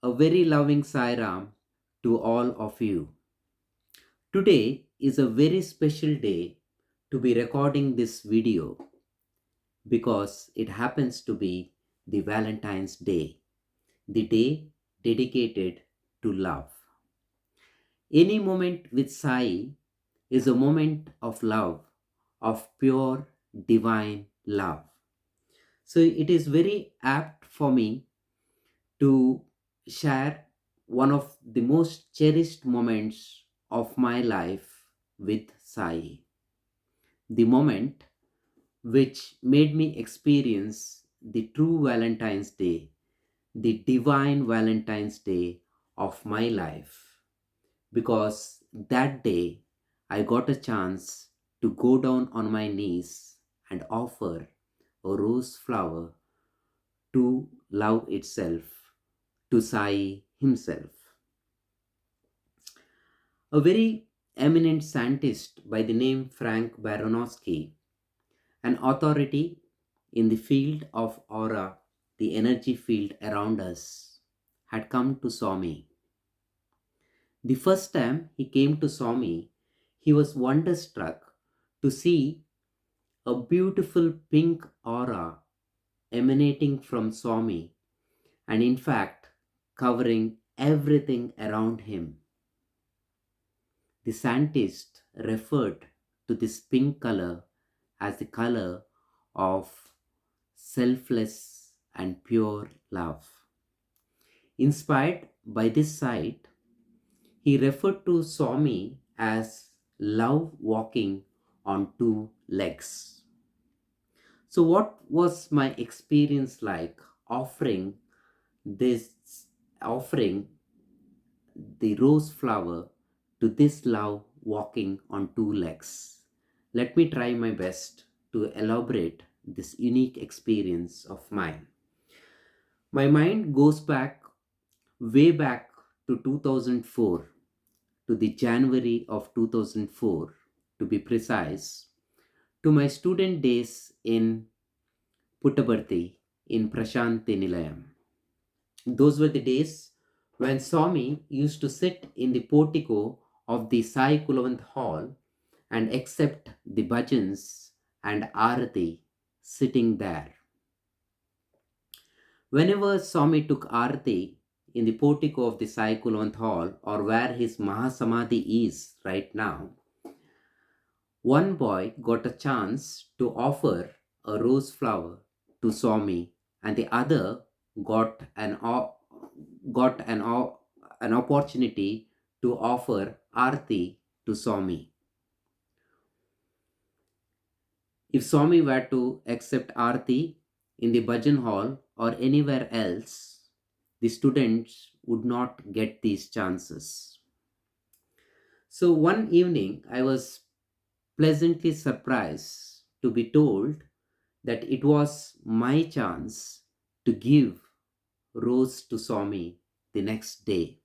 A very loving Sairam to all of you. Today is a very special day to be recording this video because it happens to be the Valentine's Day, the day dedicated to love. Any moment with Sai is a moment of love, of pure divine love. So it is very apt for me to share one of the most cherished moments of my life with Sai. The moment which made me experience the true Valentine's Day, the divine Valentine's Day of my life. Because that day I got a chance to go down on my knees and offer a rose flower to love itself, to Sai himself. A very eminent scientist by the name Frank Baronowski, an authority in the field of aura, the energy field around us, had come to Swami. The first time he came to Swami, he was wonderstruck to see a beautiful pink aura emanating from Swami and, in fact, covering everything around him. The scientist referred to this pink color as the color of selfless and pure love. Inspired by this sight, he referred to Swami as love walking on two legs. So, what was my experience like this, offering the rose flower to this love walking on two legs? Let me try my best to elaborate this unique experience of mine. My mind goes back, way back to 2004, to the January of 2004, to be precise, to my student days in Puttaparthi in Prashanti Nilayam. Those were the days when Swami used to sit in the portico of the Sai Kulavant Hall and accept the bhajans and arati sitting there. Whenever Swami took arati in the portico of the Sai Kulavant Hall, or where his Mahasamadhi is right now, one boy got a chance to offer a rose flower to Swami, and the other got an opportunity to offer arti to Swami. If Swami were to accept arti in the bhajan hall or anywhere else, the students would not get these chances. So one evening, I was pleasantly surprised to be told that it was my chance to give rose to Swami the next day.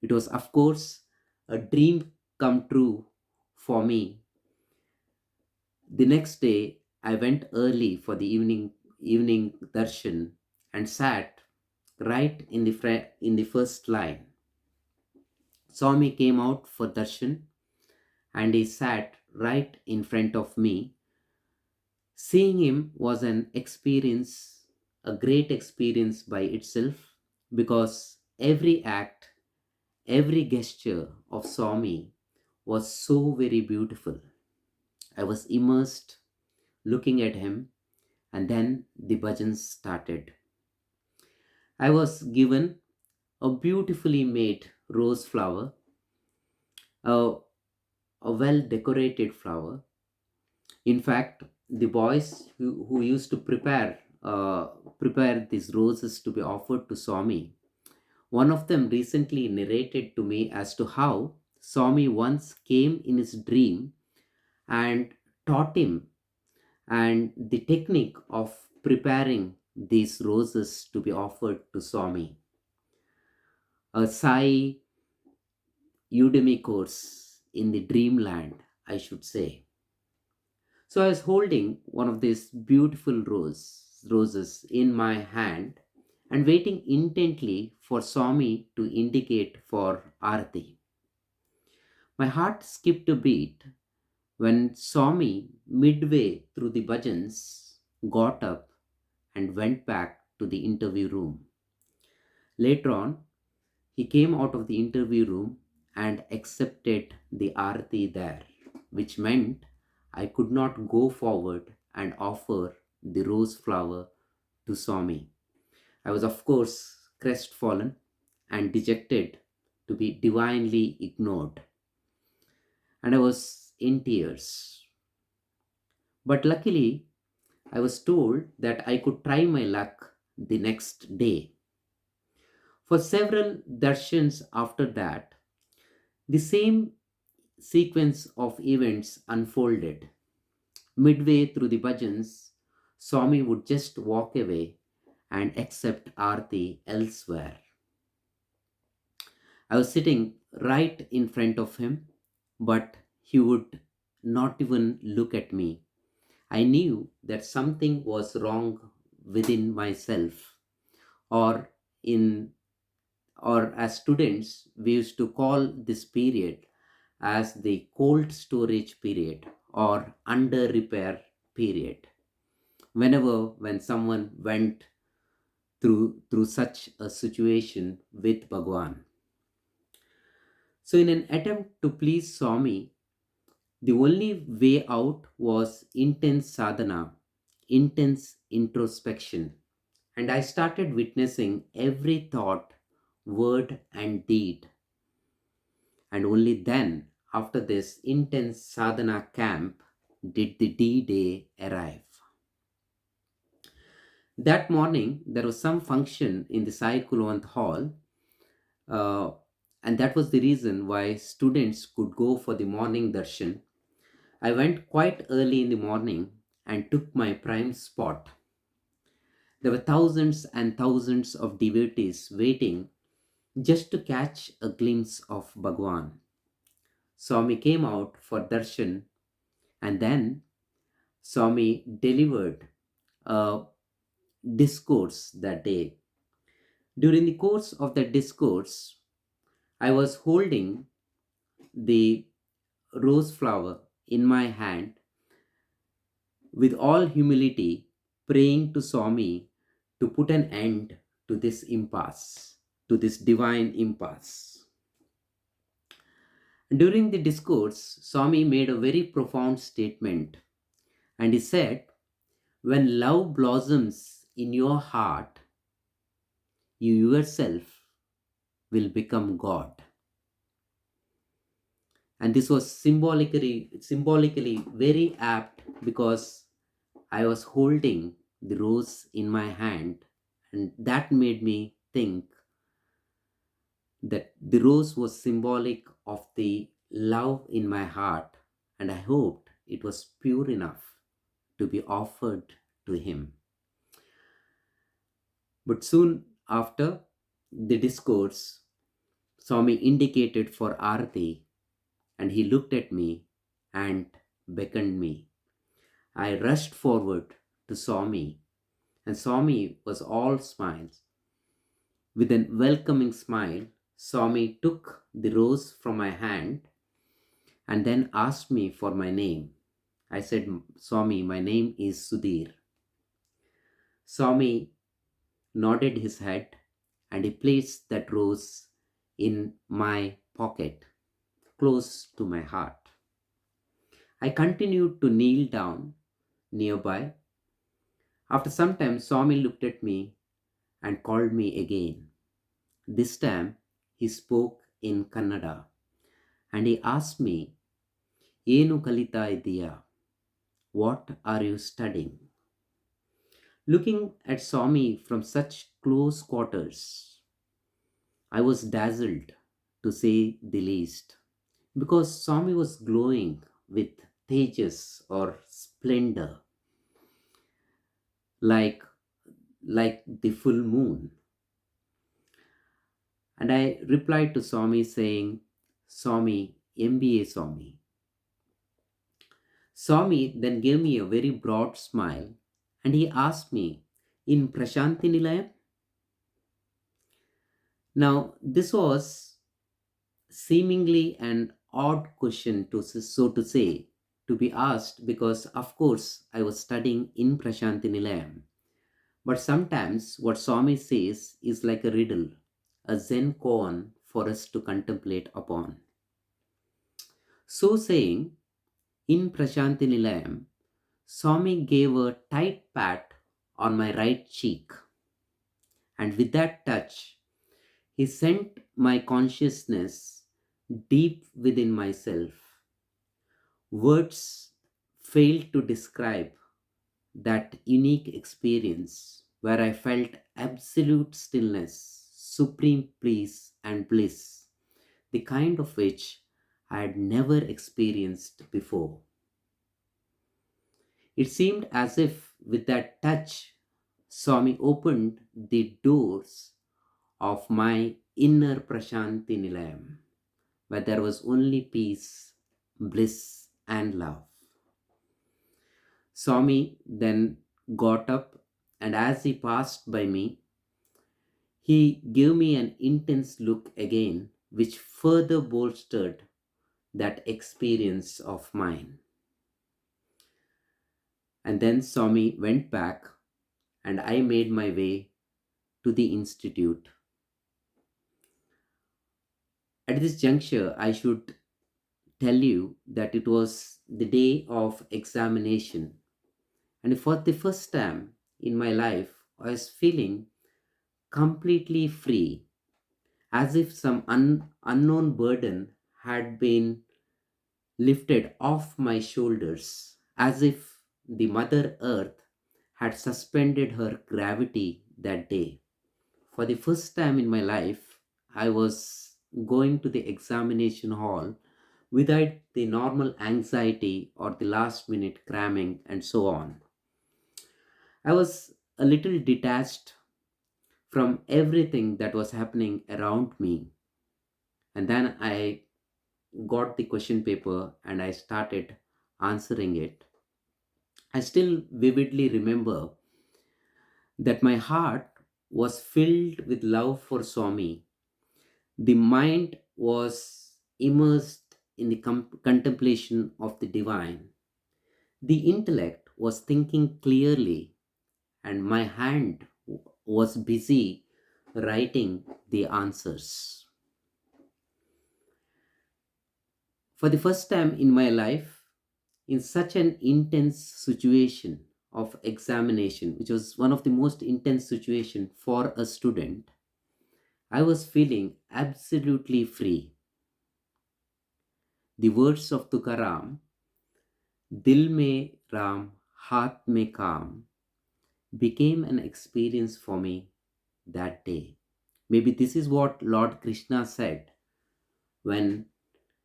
It was, of course, a dream come true for me. The next day, I went early for the evening darshan and sat right in the first line. Swami came out for darshan and he sat right in front of me. Seeing him was an experience, a great experience by itself, because every act, every gesture of Swami was so very beautiful. I was immersed looking at him, and then the bhajans started. I was given a beautifully made rose flower, a, a well decorated flower. In fact, the boys who used to prepare these roses to be offered to Swami, one of them recently narrated to me as to how Swami once came in his dream and taught him and the technique of preparing these roses to be offered to Swami. A Sai Udemy course in the dreamland, I should say. So I was holding one of these beautiful roses in my hand and waiting intently for Swami to indicate for Arati. My heart skipped a beat when Swami, midway through the bhajans, got up and went back to the interview room. Later on, he came out of the interview room and accepted the Arati there, which meant I could not go forward and offer the rose flower to Swami. I was, of course, crestfallen and dejected to be divinely ignored, and I was in tears. But luckily, I was told that I could try my luck the next day. For several darshans after that, the same sequence of events unfolded. Midway through the bhajans, Swami would just walk away and accept Aarti elsewhere. I was sitting right in front of him, but he would not even look at me. I knew that something was wrong within myself, or in or as students we used to call this period as the cold storage period or under repair period. When someone went through such a situation with Bhagwan. So in an attempt to please Swami, the only way out was intense sadhana, intense introspection. And I started witnessing every thought, word, and deed. And only then, after this intense sadhana camp, did the D Day arrive. That morning, there was some function in the Sai Kulwant hall, uh, and that was the reason why students could go for the morning darshan. I went quite early in the morning and took my prime spot. There were thousands and thousands of devotees waiting just to catch a glimpse of Bhagwan. Swami came out for darshan, and then Swami delivered a discourse that day. During the course of that discourse, I was holding the rose flower in my hand with all humility, praying to Swami to put an end to this impasse, to this divine impasse. During the discourse, Swami made a very profound statement, and he said, when love blossoms in your heart, you yourself will become God. And this was symbolically very apt because I was holding the rose in my hand, and that made me think that the rose was symbolic of the love in my heart, and I hoped it was pure enough to be offered to him. But soon after the discourse, Swami indicated for Arati, and he looked at me and beckoned me. I rushed forward to Swami, and Swami was all smiles. With a welcoming smile, Swami took the rose from my hand and then asked me for my name. I said, Swami, my name is Sudhir. Swami nodded his head and he placed that rose in my pocket, close to my heart. I continued to kneel down nearby. After some time, Swami looked at me and called me again. This time, he spoke in Kannada and he asked me, Enu kalita idya? What are you studying? Looking at Swami from such close quarters, I was dazzled, to say the least, because Swami was glowing with tejas or splendor, like like the full moon. And I replied to Swami saying, Swami, MBA Swami. Swami then gave me a very broad smile and he asked me, in Prashanti Nilayam? Now, this was seemingly an odd question so to say, to be asked because, of course, I was studying in Prashanti Nilayam. But sometimes what Swami says is like a riddle, a Zen koan for us to contemplate upon. So saying, in Prashanti Nilayam, Swami gave a tight pat on my right cheek, and with that touch, he sent my consciousness deep within myself. Words fail to describe that unique experience where I felt absolute stillness, supreme peace, and bliss, the kind of which I had never experienced before. It seemed as if, with that touch, Swami opened the doors of my inner Prashanti Nilayam, where there was only peace, bliss, and love. Swami then got up, and as he passed by me, he gave me an intense look again, which further bolstered that experience of mine. And then Swami went back, and I made my way to the institute. At this juncture, I should tell you that it was the day of examination, and for the first time in my life, I was feeling completely free, as if some unknown burden had been lifted off my shoulders, as if the Mother Earth had suspended her gravity that day. For the first time in my life, I was going to the examination hall without the normal anxiety or the last minute cramming and so on. I was a little detached from everything that was happening around me. And then I got the question paper and I started answering it. I still vividly remember that my heart was filled with love for Swami. The mind was immersed in the contemplation of the divine. The intellect was thinking clearly, and my hand was busy writing the answers. For the first time in my life, in such an intense situation of examination, which was one of the most intense situation for a student, I was feeling absolutely free. The words of Tukaram, Dil mein Ram, Haath mein Kaam, became an experience for me that day. Maybe this is what Lord Krishna said when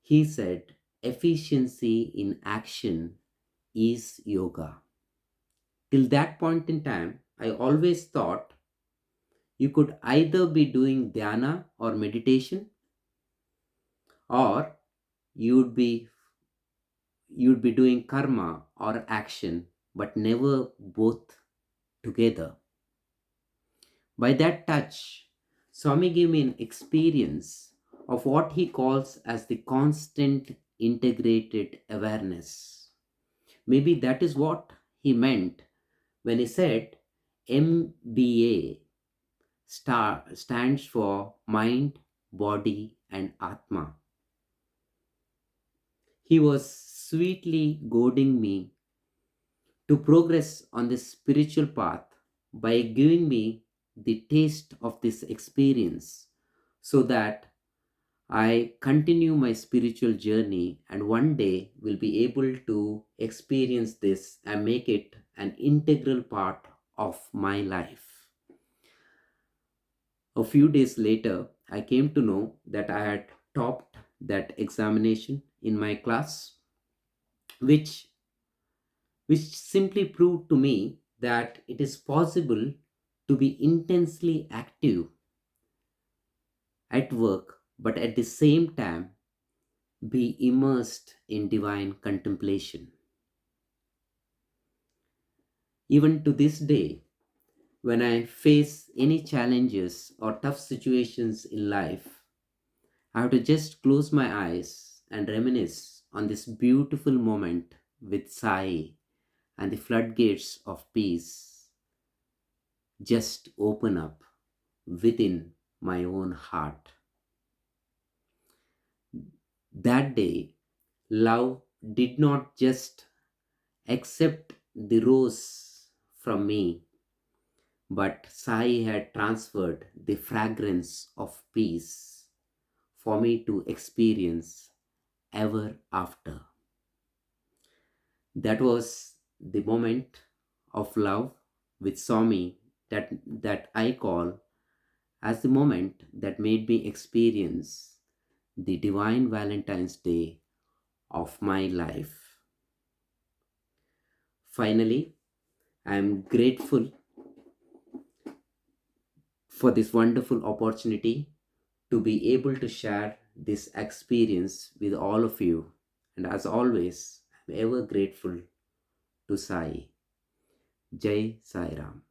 he said, efficiency in action is yoga. Till that point in time, I always thought you could either be doing dhyana or meditation, or you'd be you'd be doing karma or action, but never both together. By that touch, Swami gave me an experience of what he calls as the constant integrated awareness. Maybe that is what he meant when he said MBA stands for mind, body, and Atma. He was sweetly goading me to progress on this spiritual path by giving me the taste of this experience so that I continue my spiritual journey and one day will be able to experience this and make it an integral part of my life. A few days later, I came to know that I had topped that examination in my class, which which simply proved to me that it is possible to be intensely active at work, but at the same time be immersed in divine contemplation. Even to this day, When I face any challenges or tough situations in life, I have to just close my eyes and reminisce on this beautiful moment with Sai, and the floodgates of peace just open up within my own heart. That day, love did not just accept the rose from me, but Sai had transferred the fragrance of peace for me to experience ever after. That was the moment of love with Swami that I call as the moment that made me experience the Divine Valentine's Day of my life. Finally, I am grateful for this wonderful opportunity to be able to share this experience with all of you. And as always, I'm ever grateful to Sai. Jai Sai Ram.